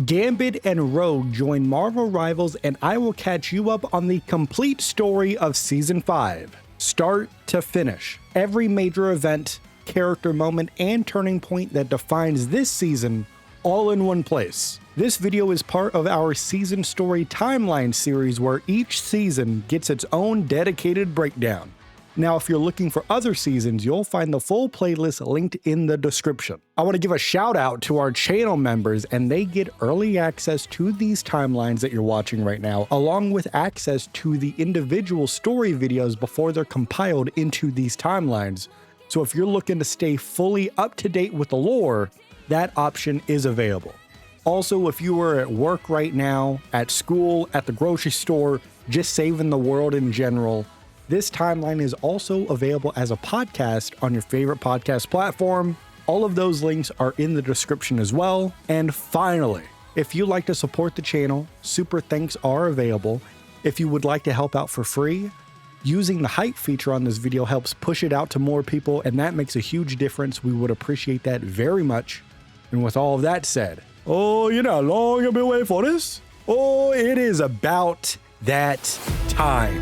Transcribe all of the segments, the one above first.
Gambit and Rogue join Marvel rivals, and I will catch you up on the complete story of Season 5, start to finish. Every major event, character moment, and turning point that defines this season all in one place. This video is part of our season story timeline series where each season gets its own dedicated breakdown. Now, if you're looking for other seasons, you'll find the full playlist linked in the description. I want to give a shout out to our channel members, and they get early access to these timelines that you're watching right now, along with access to the individual story videos before they're compiled into these timelines. So if you're looking to stay fully up to date with the lore, that option is available. Also, if you are at work right now, at school, at the grocery store, just saving the world in general, this timeline is also available as a podcast on your favorite podcast platform. All of those links are in the description as well. And finally, if you'd like to support the channel, super thanks are available. If you would like to help out for free, using the hype feature on this video helps push it out to more people, and that makes a huge difference. We would appreciate that very much. And with all of that said, oh, you know how long I've been waiting for this? Oh, it is about that time.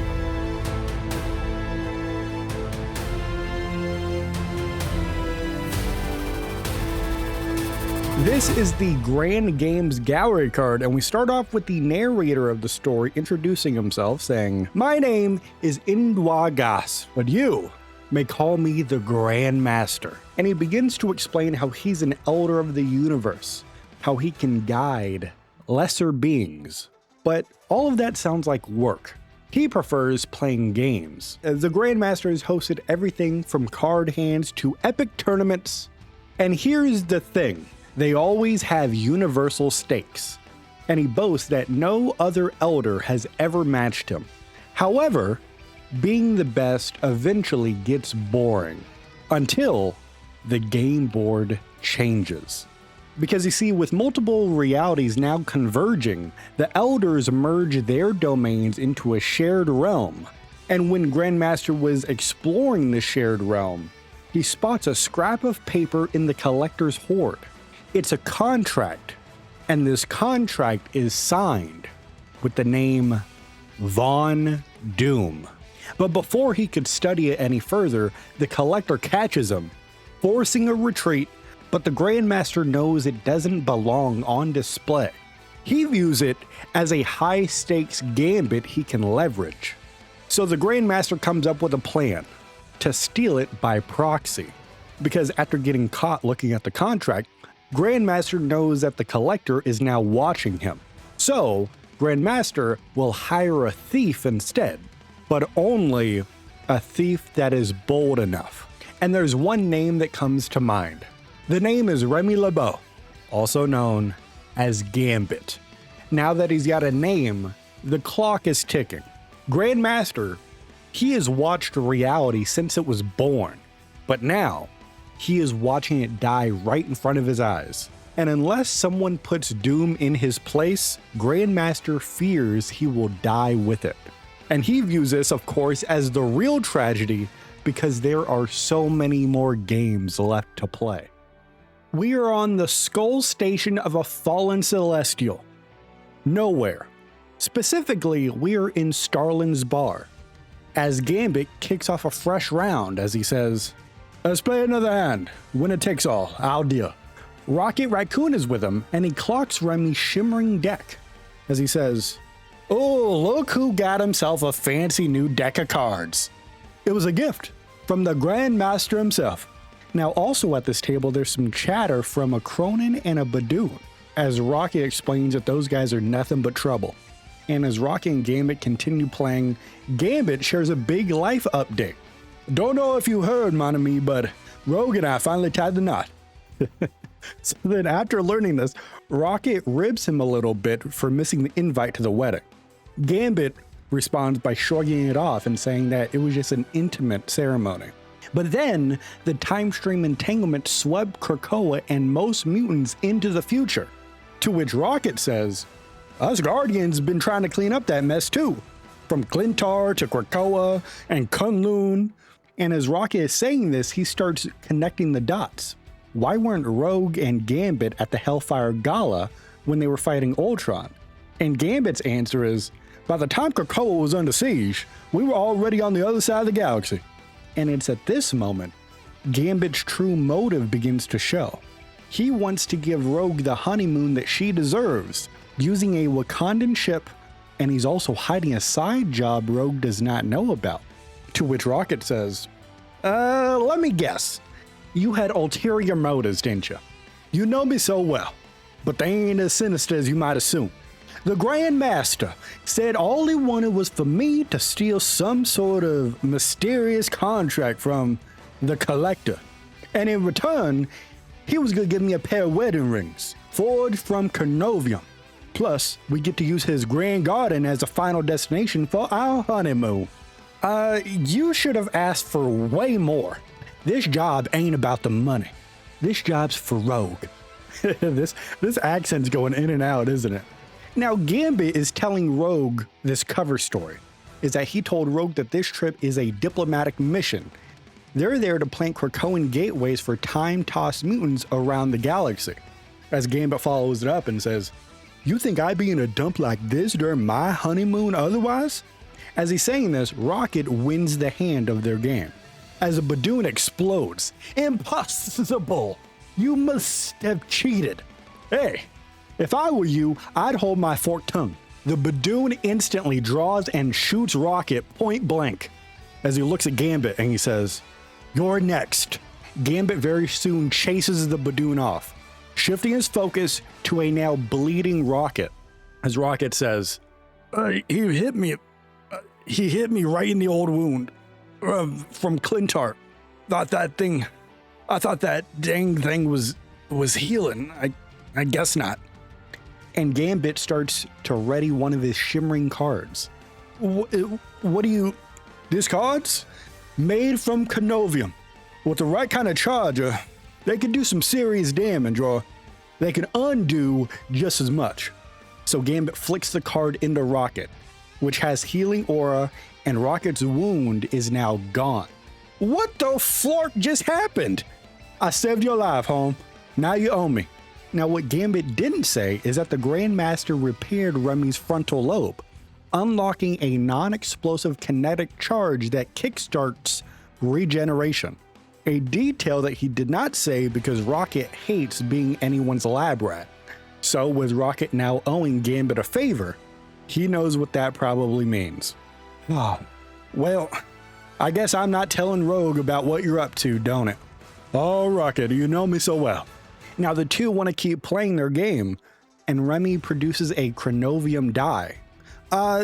This is the Grand Games Gallery card, and we start off with the narrator of the story introducing himself, saying, "My name is Indwagas, but you may call me the Grandmaster." And he begins to explain how he's an elder of the universe, how he can guide lesser beings. But all of that sounds like work. He prefers playing games. The Grandmaster has hosted everything from card hands to epic tournaments. And here's the thing. They always have universal stakes, and he boasts that no other elder has ever matched him. However, being the best eventually gets boring until the game board changes. Because you see, with multiple realities now converging, the elders merge their domains into a shared realm. And when Grandmaster was exploring the shared realm, he spots a scrap of paper in the collector's hoard. It's a contract, and this contract is signed with the name Von Doom. But before he could study it any further, the collector catches him, forcing a retreat, but the Grandmaster knows it doesn't belong on display. He views it as a high-stakes gambit he can leverage. So the Grandmaster comes up with a plan to steal it by proxy. Because after getting caught looking at the contract, Grandmaster knows that the collector is now watching him. So, Grandmaster will hire a thief instead, but only a thief that is bold enough. And there's one name that comes to mind. The name is Remy LeBeau, also known as Gambit. Now that he's got a name, the clock is ticking. Grandmaster, he has watched reality since it was born, but now, he is watching it die right in front of his eyes. And unless someone puts doom in his place, Grandmaster fears he will die with it. And he views this, of course, as the real tragedy because there are so many more games left to play. We are on the skull station of a fallen celestial. Nowhere. Specifically, we are in Starlin's bar. As Gambit kicks off a fresh round as he says, "Let's play another hand. Winner takes all. I'll deal." Rocket Raccoon is with him, and he clocks Remy's shimmering deck as he says, "Oh, look who got himself a fancy new deck of cards." It was a gift from the Grandmaster himself. Now, also at this table, there's some chatter from a Cronin and a Badoon, as Rocket explains that those guys are nothing but trouble. And as Rocket and Gambit continue playing, Gambit shares a big life update. "Don't know if you heard, mon ami, but Rogue and I finally tied the knot." So then after learning this, Rocket ribs him a little bit for missing the invite to the wedding. Gambit responds by shrugging it off and saying that it was just an intimate ceremony. But then the time stream entanglement swept Krakoa and most mutants into the future, to which Rocket says, "Us Guardians been trying to clean up that mess too, from Clintar to Krakoa and Kunlun." And as Rocket is saying this, he starts connecting the dots. Why weren't Rogue and Gambit at the Hellfire Gala when they were fighting Ultron. And Gambit's answer is, by the time Krakoa was under siege, we were already on the other side of the galaxy. And it's at this moment, Gambit's true motive begins to show. He wants to give Rogue the honeymoon that she deserves, using a Wakandan ship, and he's also hiding a side job Rogue does not know about. To which Rocket says, let me guess. You had ulterior motives, didn't you? You know me so well, but they ain't as sinister as you might assume. The Grandmaster said all he wanted was for me to steal some sort of mysterious contract from the Collector. And in return, he was gonna give me a pair of wedding rings, forged from Carnovium. Plus, we get to use his Grand Garden as a final destination for our honeymoon. You should have asked for way more. This job ain't about the money. This job's for Rogue. This accent's going in and out, isn't it? Now, Gambit is telling Rogue this cover story, is that he told Rogue that this trip is a diplomatic mission. They're there to plant Krakoan gateways for time-tossed mutants around the galaxy. As Gambit follows it up and says, you think I'd be in a dump like this during my honeymoon otherwise? As he's saying this, Rocket wins the hand of their game. As a Badoon explodes, impossible! You must have cheated. Hey, if I were you, I'd hold my forked tongue. The Badoon instantly draws and shoots Rocket point blank. As he looks at Gambit and he says, you're next. Gambit very soon chases the Badoon off, shifting his focus to a now bleeding Rocket. As Rocket says, he hit me right in the old wound from Clintar. I thought that dang thing was healing. I guess not. And Gambit starts to ready one of his shimmering cards. What do you... These cards? Made from Carnovium. With the right kind of charger, they can do some serious damage, or they can undo just as much. So Gambit flicks the card into Rocket, which has healing aura, and Rocket's wound is now gone. What the flark just happened? I saved your life, home. Now you owe me. Now, what Gambit didn't say is that the Grandmaster repaired Remy's frontal lobe, unlocking a non-explosive kinetic charge that kickstarts regeneration. A detail that he did not say because Rocket hates being anyone's lab rat. So with Rocket now owing Gambit a favor, he knows what that probably means. Oh, well, I guess I'm not telling Rogue about what you're up to, don't it? Oh, Rocket, you know me so well. Now the two want to keep playing their game, and Remy produces a Carnovium die.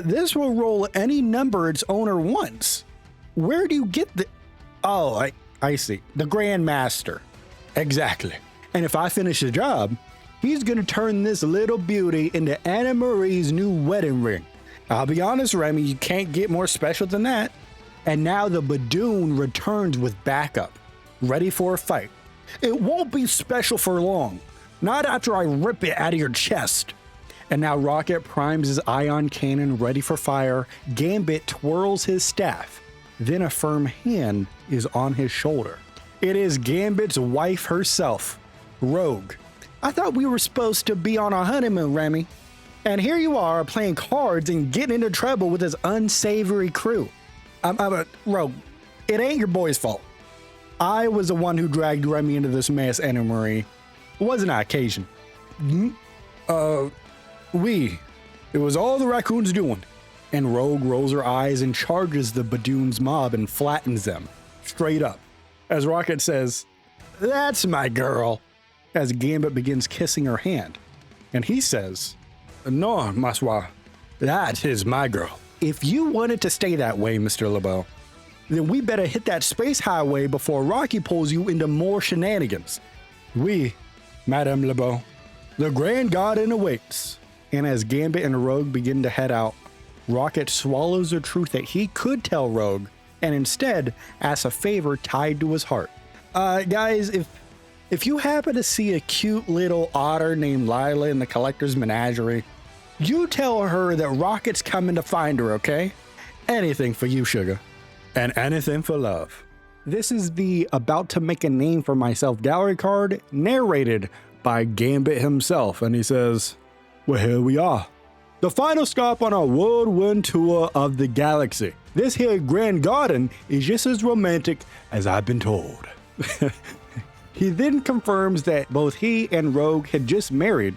This will roll any number its owner wants. Where do you get the... Oh, I see. The Grandmaster. Exactly. And if I finish the job, he's gonna turn this little beauty into Anna Marie's new wedding ring. I'll be honest, Remy, you can't get more special than that. And now the Badoon returns with backup, ready for a fight. It won't be special for long. Not after I rip it out of your chest. And now Rocket primes his ion cannon ready for fire. Gambit twirls his staff. Then a firm hand is on his shoulder. It is Gambit's wife herself, Rogue. I thought we were supposed to be on a honeymoon, Remy. And here you are playing cards and getting into trouble with this unsavory crew. Rogue, it ain't your boy's fault. I was the one who dragged Remy into this mess, Anna Marie. It wasn't our occasion. It was all the raccoons doing. And Rogue rolls her eyes and charges the Badoon's mob and flattens them, straight up. As Rocket says, that's my girl, as Gambit begins kissing her hand. And he says, no, Maswa, that is my girl. If you want it to stay that way, Mr. LeBeau, then we better hit that space highway before Rocky pulls you into more shenanigans. Madame LeBeau, the Grand Garden awaits. And as Gambit and Rogue begin to head out, Rocket swallows the truth that he could tell Rogue and instead asks a favor tied to his heart. Guys, if you happen to see a cute little otter named Lila in the Collector's Menagerie, you tell her that Rocket's coming to find her, okay? Anything for you, sugar. And anything for love. This is the About to Make a Name for Myself gallery card, narrated by Gambit himself, and he says, Well, here we are. The final stop on our whirlwind tour of the galaxy. This here Grand Garden is just as romantic as I've been told. He then confirms that both he and Rogue had just married,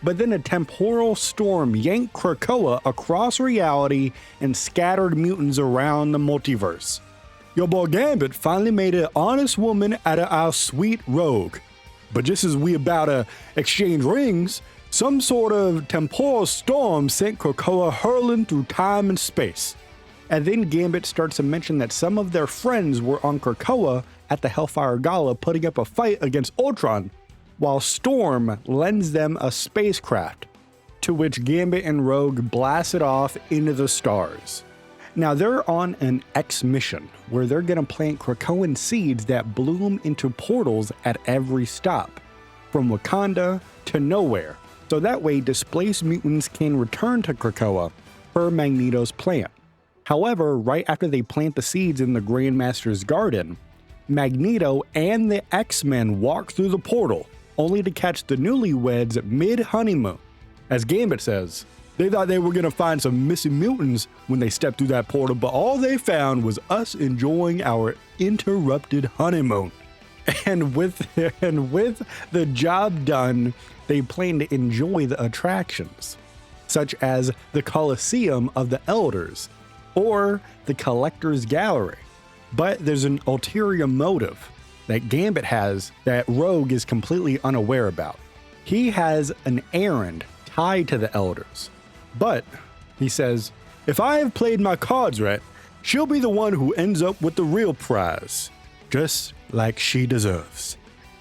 but then a temporal storm yanked Krakoa across reality and scattered mutants around the multiverse. Your boy Gambit finally made an honest woman out of our sweet Rogue. But just as we about to exchange rings, some sort of temporal storm sent Krakoa hurling through time and space. And then Gambit starts to mention that some of their friends were on Krakoa at the Hellfire Gala putting up a fight against Ultron, while Storm lends them a spacecraft, to which Gambit and Rogue blasted off into the stars. Now they're on an X mission where they're gonna plant Krakoan seeds that bloom into portals at every stop, from Wakanda to nowhere, so that way displaced mutants can return to Krakoa per Magneto's plan. However, right after they plant the seeds in the Grandmaster's garden, Magneto and the X-Men walk through the portal, only to catch the newlyweds mid-honeymoon. As Gambit says, they thought they were going to find some missing mutants when they stepped through that portal, but all they found was us enjoying our interrupted honeymoon. And with the job done, they plan to enjoy the attractions, such as the Colosseum of the Elders or the Collector's Gallery. But there's an ulterior motive that Gambit has that Rogue is completely unaware about. He has an errand tied to the Elders. But, he says, if I have played my cards right, she'll be the one who ends up with the real prize, just like she deserves.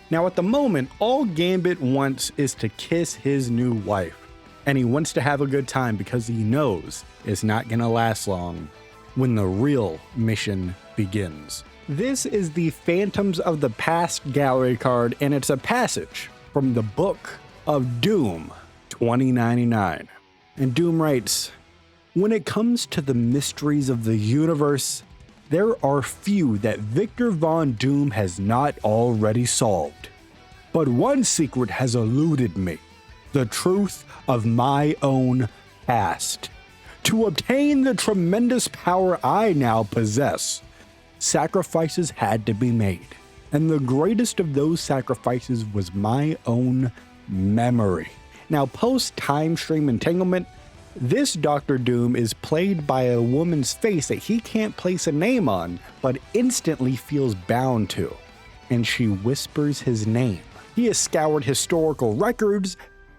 Now at the moment, all Gambit wants is to kiss his new wife, and he wants to have a good time because he knows it's not gonna last long when the real mission begins. This is the Phantoms of the Past gallery card, and it's a passage from the Book of Doom 2099. And Doom writes, when it comes to the mysteries of the universe, there are few that Victor Von Doom has not already solved. But one secret has eluded me, the truth of my own past. To obtain the tremendous power I now possess, sacrifices had to be made. And the greatest of those sacrifices was my own memory. Now, post-time stream entanglement, this Dr. Doom is played by a woman's face that he can't place a name on, but instantly feels bound to. And she whispers his name. He has scoured historical records,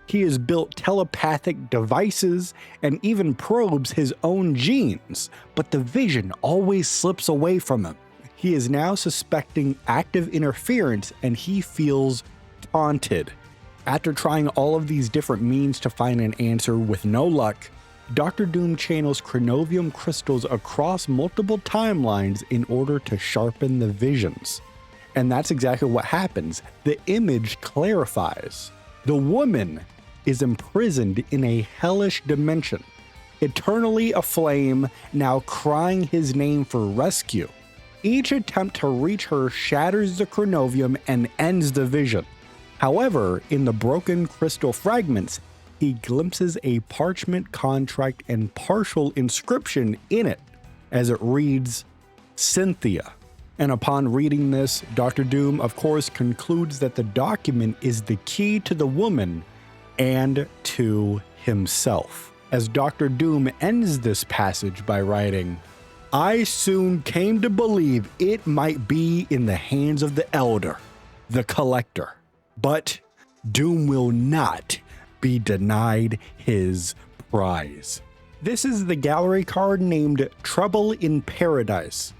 he has built telepathic devices, and even probes his own genes, but the vision always slips away from him. He is now suspecting active interference and he feels taunted. After trying all of these different means to find an answer with no luck, Dr. Doom channels Chronovium crystals across multiple timelines in order to sharpen the visions. And that's exactly what happens. The image clarifies. The woman is imprisoned in a hellish dimension, eternally aflame, now crying his name for rescue. Each attempt to reach her shatters the Chronovium and ends the vision. However, in the broken crystal fragments, he glimpses a parchment contract and partial inscription in it, as it reads, Cynthia. And upon reading this, Dr. Doom, of course, concludes that the document is the key to the woman and to himself. As Dr. Doom ends this passage by writing, I soon came to believe it might be in the hands of the Elder, the Collector. But Doom will not be denied his prize. This is the gallery card named Trouble in Paradise.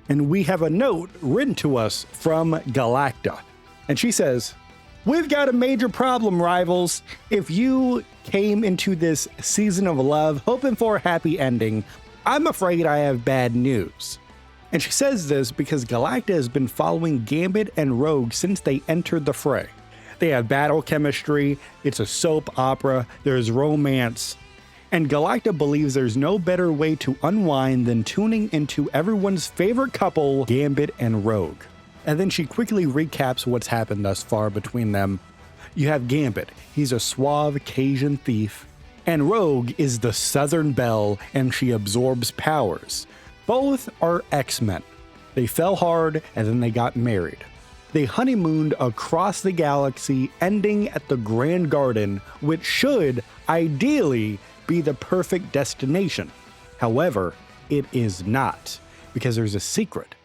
And we have a note written to us from Galacta. And she says, we've got a major problem, rivals. If you came into this season of love hoping for a happy ending, I'm afraid I have bad news. And she says this because Galacta has been following Gambit and Rogue since they entered the fray. They have battle chemistry, it's a soap opera, there's romance, and Galacta believes there's no better way to unwind than tuning into everyone's favorite couple, Gambit and Rogue. And then she quickly recaps what's happened thus far between them. You have Gambit, he's a suave Cajun thief. And Rogue is the Southern Belle, and she absorbs powers. Both are X-Men. They fell hard and then they got married. They honeymooned across the galaxy, ending at the Grand Garden, which should, ideally, be the perfect destination. However, it is not, because there's a secret.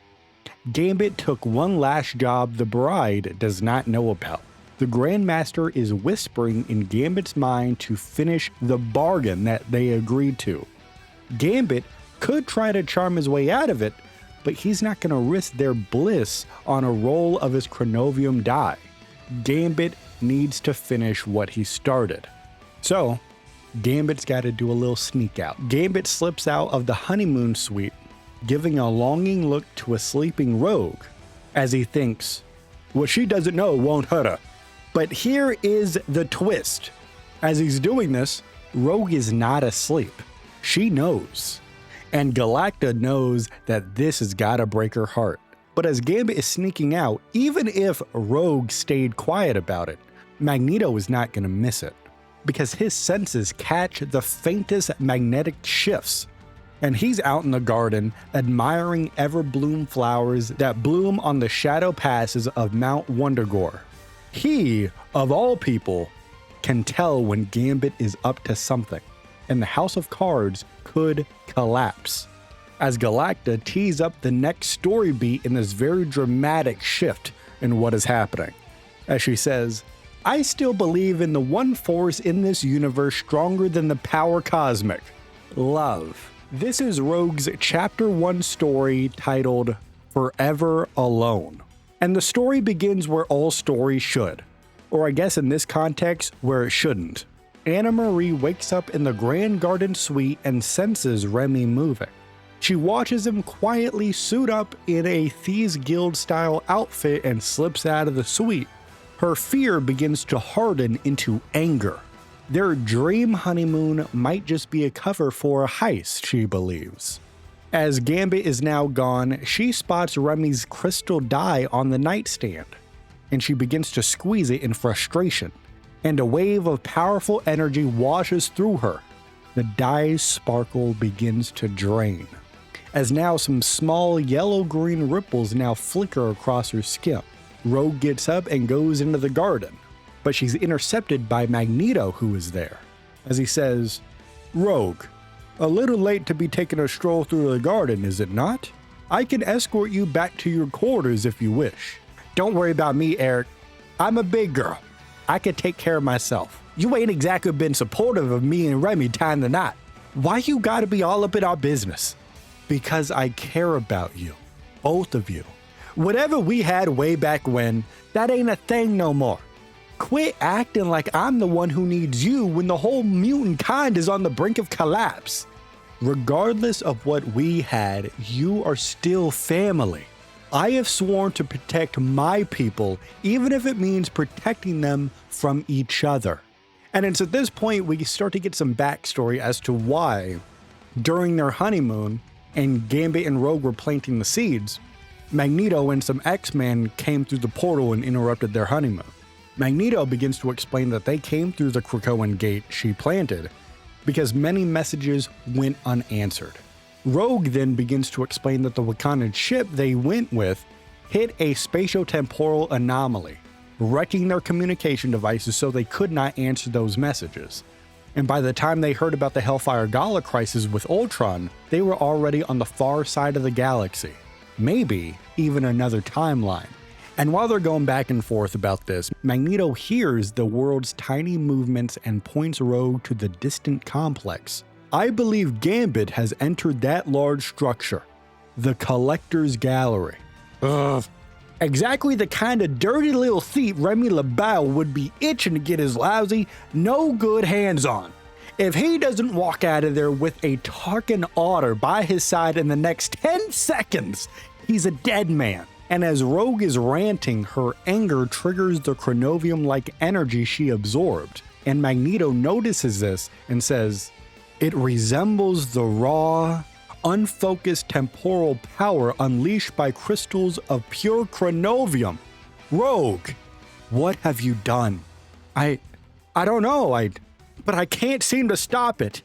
Gambit took one last job the bride does not know about. The Grandmaster is whispering in Gambit's mind to finish the bargain that they agreed to. Gambit could try to charm his way out of it, but he's not going to risk their bliss on a roll of his chronovium die. Gambit needs to finish what he started. So, Gambit's got to do a little sneak out. Gambit slips out of the honeymoon suite, giving a longing look to a sleeping Rogue, as he thinks, what she doesn't know won't hurt her. But here is the twist. As he's doing this, Rogue is not asleep. She knows. And Galacta knows that this has gotta break her heart. But as Gambit is sneaking out, even if Rogue stayed quiet about it, Magneto is not gonna miss it, because his senses catch the faintest magnetic shifts. And he's out in the garden admiring everbloom flowers that bloom on the shadow passes of Mount Wundagore. He, of all people, can tell when Gambit is up to something, and the House of Cards could collapse. As Galacta tees up the next story beat in this very dramatic shift in what is happening. As she says, I still believe in the one force in this universe stronger than the power cosmic. Love. This is Rogue's Chapter 1 story titled Forever Alone. And the story begins where all stories should. Or I guess in this context, where it shouldn't. Anna Marie wakes up in the Grand Garden suite and senses Remy moving. She watches him quietly suit up in a Thieves Guild style outfit and slips out of the suite. Her fear begins to harden into anger. Their dream honeymoon might just be a cover for a heist, she believes. As Gambit is now gone, she spots Remy's crystal die on the nightstand, and she begins to squeeze it in frustration, and a wave of powerful energy washes through her. The die's sparkle begins to drain, as now some small yellow-green ripples now flicker across her skin. Rogue gets up and goes into the garden, but she's intercepted by Magneto, who is there, as he says, Rogue, a little late to be taking a stroll through the garden, is it not? I can escort you back to your quarters if you wish. Don't worry about me, Eric. I'm a big girl. I can take care of myself. You ain't exactly been supportive of me and Remy tying the knot. Why you gotta be all up in our business? Because I care about you. Both of you. Whatever we had way back when, that ain't a thing no more. Quit acting like I'm the one who needs you when the whole mutant kind is on the brink of collapse. Regardless of what we had, you are still family. I have sworn to protect my people, even if it means protecting them from each other. And it's at this point we start to get some backstory as to why, during their honeymoon, and Gambit and Rogue were planting the seeds, Magneto and some X-Men came through the portal and interrupted their honeymoon. Magneto begins to explain that they came through the Krakoan gate she planted because many messages went unanswered. Rogue then begins to explain that the Wakandan ship they went with hit a spatio-temporal anomaly, wrecking their communication devices so they could not answer those messages. And by the time they heard about the Hellfire Gala crisis with Ultron, they were already on the far side of the galaxy, maybe even another timeline. And while they're going back and forth about this, Magneto hears the world's tiny movements and points Rogue to the distant complex. I believe Gambit has entered that large structure, the Collector's Gallery. Ugh. Exactly the kind of dirty little thief Remy LaBelle would be itching to get his lousy, no good hands on. If he doesn't walk out of there with a Tarkin otter by his side in the next 10 seconds, he's a dead man. And as Rogue is ranting, her anger triggers the chronovium-like energy she absorbed. And Magneto notices this and says, it resembles the raw, unfocused temporal power unleashed by crystals of pure chronovium. Rogue, what have you done? I don't know. but I can't seem to stop it.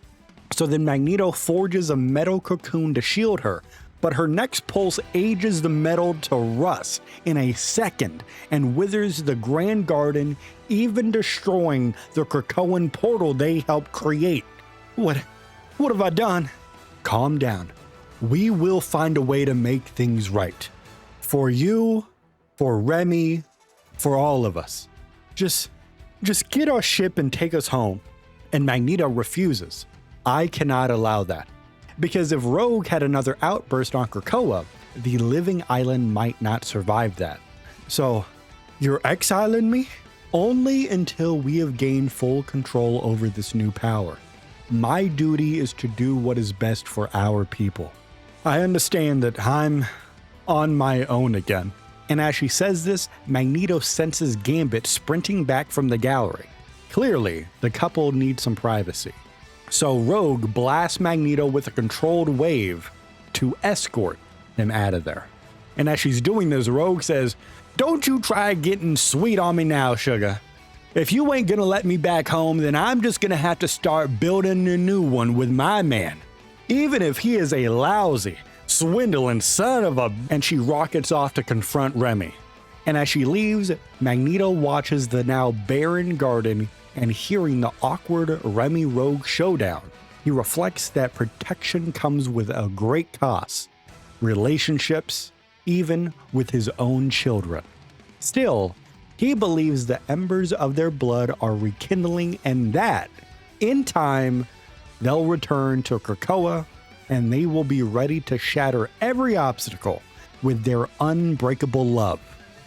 So then Magneto forges a metal cocoon to shield her, but her next pulse ages the metal to rust in a second and withers the Grand Garden, even destroying the Krakoan portal they helped create. What have I done? Calm down. We will find a way to make things right. For you, for Remy, for all of us. Just get our ship and take us home. And Magneto refuses. I cannot allow that. Because if Rogue had another outburst on Krakoa, the living island might not survive that. So, you're exiling me? Only until we have gained full control over this new power. My duty is to do what is best for our people. I understand that I'm on my own again. And as she says this, Magneto senses Gambit sprinting back from the gallery. Clearly, the couple need some privacy. So Rogue blasts Magneto with a controlled wave to escort him out of there. And as she's doing this, Rogue says, "Don't you try getting sweet on me now, sugar. If you ain't gonna let me back home, then I'm just gonna have to start building a new one with my man. Even if he is a lousy, swindling son of a..." And she rockets off to confront Remy. And as she leaves, Magneto watches the now barren garden, and hearing the awkward Remy-Rogue showdown, he reflects that protection comes with a great cost. Relationships, even with his own children. Still, he believes the embers of their blood are rekindling and that, in time, they'll return to Krakoa and they will be ready to shatter every obstacle with their unbreakable love,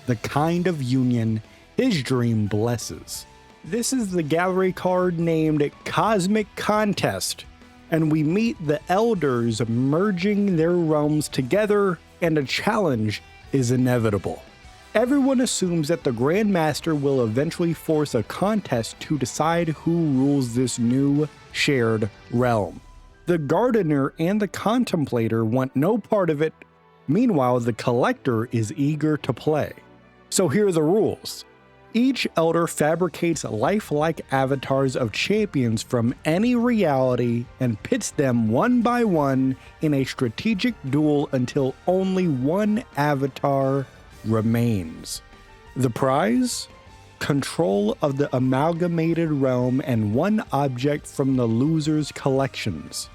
the kind of union his dream blesses. This is the gallery card named Cosmic Contest, and we meet the elders merging their realms together, and a challenge is inevitable. Everyone assumes that the Grandmaster will eventually force a contest to decide who rules this new shared realm. The Gardener and the Contemplator want no part of it. Meanwhile, the Collector is eager to play. So here are the rules. Each elder fabricates lifelike avatars of champions from any reality and pits them one by one in a strategic duel until only one avatar remains. The prize? Control of the amalgamated realm and one object from the loser's collections.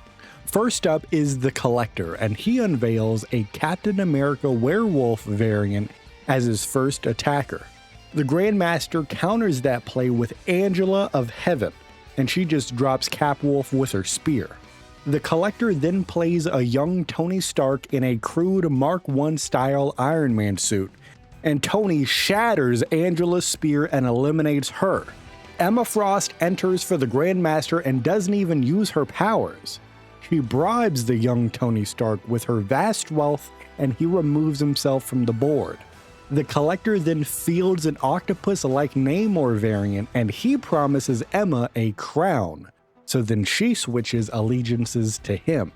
First up is the Collector, and he unveils a Captain America werewolf variant as his first attacker. The Grandmaster counters that play with Angela of Heaven, and she just drops Capwolf with her spear. The Collector then plays a young Tony Stark in a crude Mark I style Iron Man suit, and Tony shatters Angela's spear and eliminates her. Emma Frost enters for the Grandmaster and doesn't even use her powers. She bribes the young Tony Stark with her vast wealth, and he removes himself from the board. The Collector then fields an octopus-like Namor variant, and he promises Emma a crown, so then she switches allegiances to him.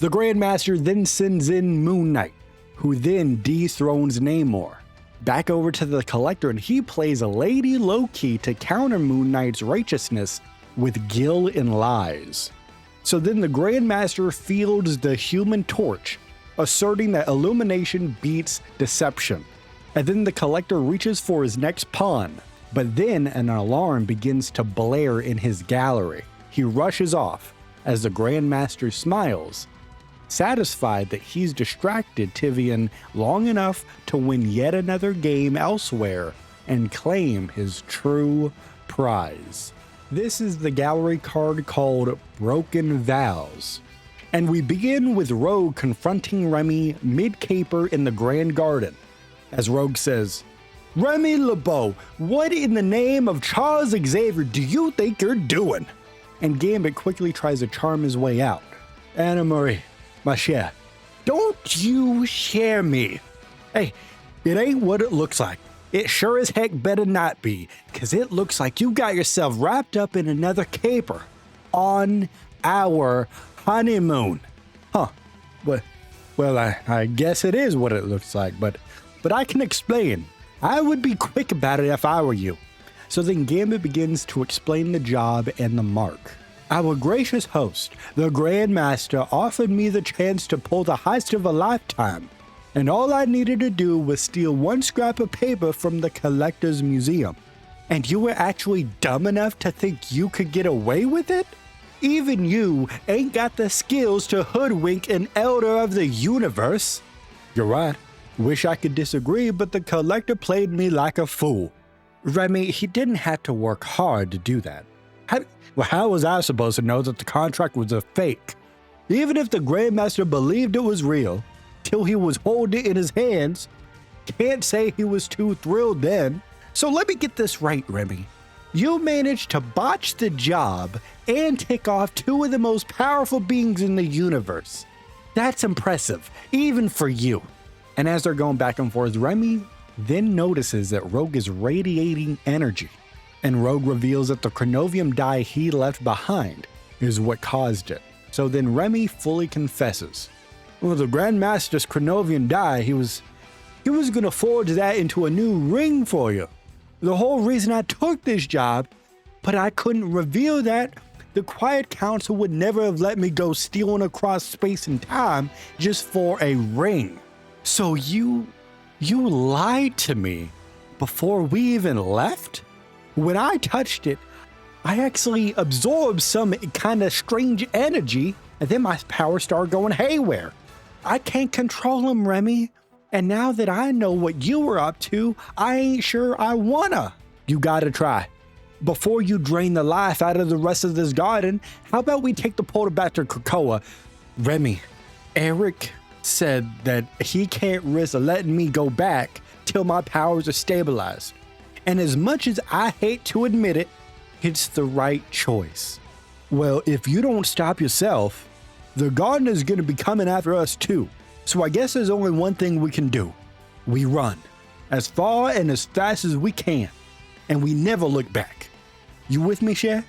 The Grandmaster then sends in Moon Knight, who then dethrones Namor. Back over to the Collector, and he plays Lady Loki to counter Moon Knight's righteousness with Gil and lies. So then the Grandmaster fields the Human Torch, asserting that illumination beats deception. And then the Collector reaches for his next pawn, but then an alarm begins to blare in his gallery. He rushes off as the Grandmaster smiles, satisfied that he's distracted Tivian long enough to win yet another game elsewhere and claim his true prize. This is the gallery card called Broken Vows. And we begin with Rogue confronting Remy mid-caper in the Grand Garden. As Rogue says, "Remy LeBeau, what in the name of Charles Xavier do you think you're doing?" And Gambit quickly tries to charm his way out. "Anna Marie, ma chère, don't you share me. Hey, it ain't what it looks like. It sure as heck better not be, cause it looks like you got yourself wrapped up in another caper on our honeymoon." Huh, well, I guess it is what it looks like, but I can explain. I would be quick about it if I were you. So then Gambit begins to explain the job and the mark. Our gracious host, the Grandmaster, offered me the chance to pull the heist of a lifetime, and all I needed to do was steal one scrap of paper from the collector's museum. And you were actually dumb enough to think you could get away with it? Even you ain't got the skills to hoodwink an elder of the universe. You're right. Wish I could disagree, but the collector played me like a fool. Remy, he didn't have to work hard to do that. How was I supposed to know that the contract was a fake? Even if the Grandmaster believed it was real, till he was holding it in his hands, can't say he was too thrilled then. So let me get this right, Remy. You managed to botch the job and tick off two of the most powerful beings in the universe. That's impressive, even for you. And as they're going back and forth, Remy then notices that Rogue is radiating energy. And Rogue reveals that the chronovium dye he left behind is what caused it. So then Remy fully confesses. Well, the Grandmaster's chronovium dye, he was gonna forge that into a new ring for you. The whole reason I took this job, but I couldn't reveal that, the Quiet Council would never have let me go stealing across space and time just for a ring. So you lied to me before we even left? When I touched it, I actually absorbed some kind of strange energy, and then my power started going haywire. I can't control them, Remy. And now that I know what you were up to, I ain't sure I wanna. You gotta try. Before you drain the life out of the rest of this garden, how about we take the portal back to Krakoa? Remy, Eric said that he can't risk letting me go back till my powers are stabilized. And as much as I hate to admit it, it's the right choice. Well, if you don't stop yourself, the garden is gonna be coming after us too. So I guess there's only one thing we can do. We run as far and as fast as we can, and we never look back. You with me, Cher?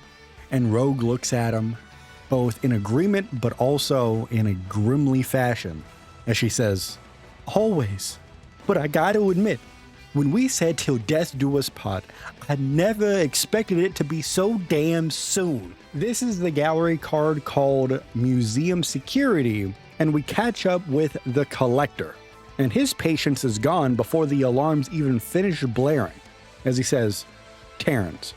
And Rogue looks at him, both in agreement but also in a grimly fashion, as she says, always. But I gotta admit, when we said till death do us part, I never expected it to be so damn soon. This is the gallery card called Museum Security, and we catch up with the Collector. And his patience is gone before the alarms even finish blaring. As he says, Terrans.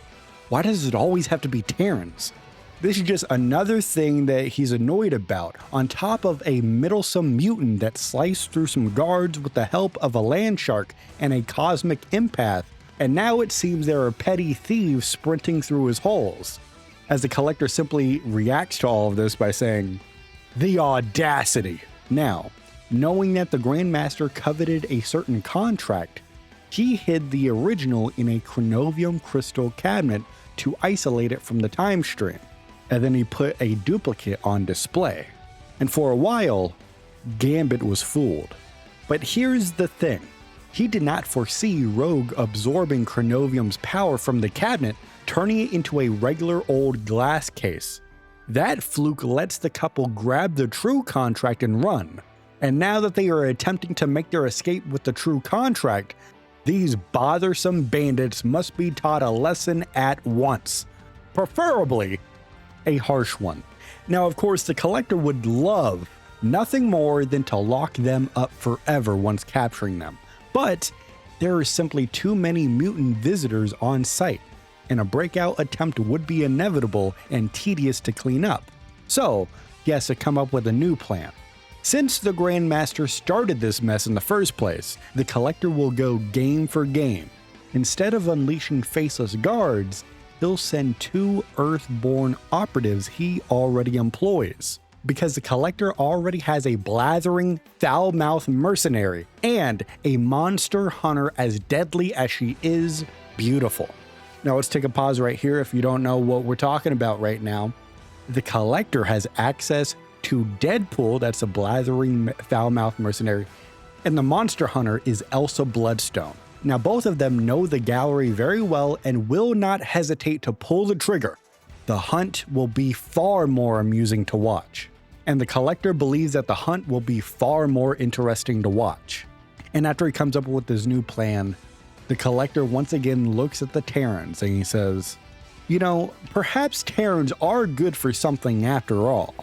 Why does it always have to be Terrans? This is just another thing that he's annoyed about, on top of a meddlesome mutant that sliced through some guards with the help of a land shark and a cosmic empath, and now it seems there are petty thieves sprinting through his halls. As the Collector simply reacts to all of this by saying, the audacity. Now, knowing that the Grandmaster coveted a certain contract, he hid the original in a chronovium crystal cabinet to isolate it from the time stream. And then he put a duplicate on display. And for a while, Gambit was fooled. But here's the thing. He did not foresee Rogue absorbing Chronovium's power from the cabinet, turning it into a regular old glass case. That fluke lets the couple grab the true contract and run. And now that they are attempting to make their escape with the true contract, these bothersome bandits must be taught a lesson at once. Preferably a harsh one. Now, of course, the Collector would love nothing more than to lock them up forever once capturing them. But there are simply too many mutant visitors on site, and a breakout attempt would be inevitable and tedious to clean up. So he has to come up with a new plan. Since the Grandmaster started this mess in the first place, the Collector will go game for game. Instead of unleashing faceless guards, he'll send 2 Earthborn operatives he already employs. Because the Collector already has a blathering, foul-mouthed mercenary and a monster hunter as deadly as she is beautiful. Now let's take a pause right here if you don't know what we're talking about right now. The Collector has access to Deadpool, that's a blathering, foul-mouthed mercenary, and the monster hunter is Elsa Bloodstone. Now, both of them know the gallery very well and will not hesitate to pull the trigger. The hunt will be far more amusing to watch. And the Collector believes that the hunt will be far more interesting to watch. And after he comes up with this new plan, The collector once again looks at the Terrans and he says, "You know, perhaps Terrans are good for something after all."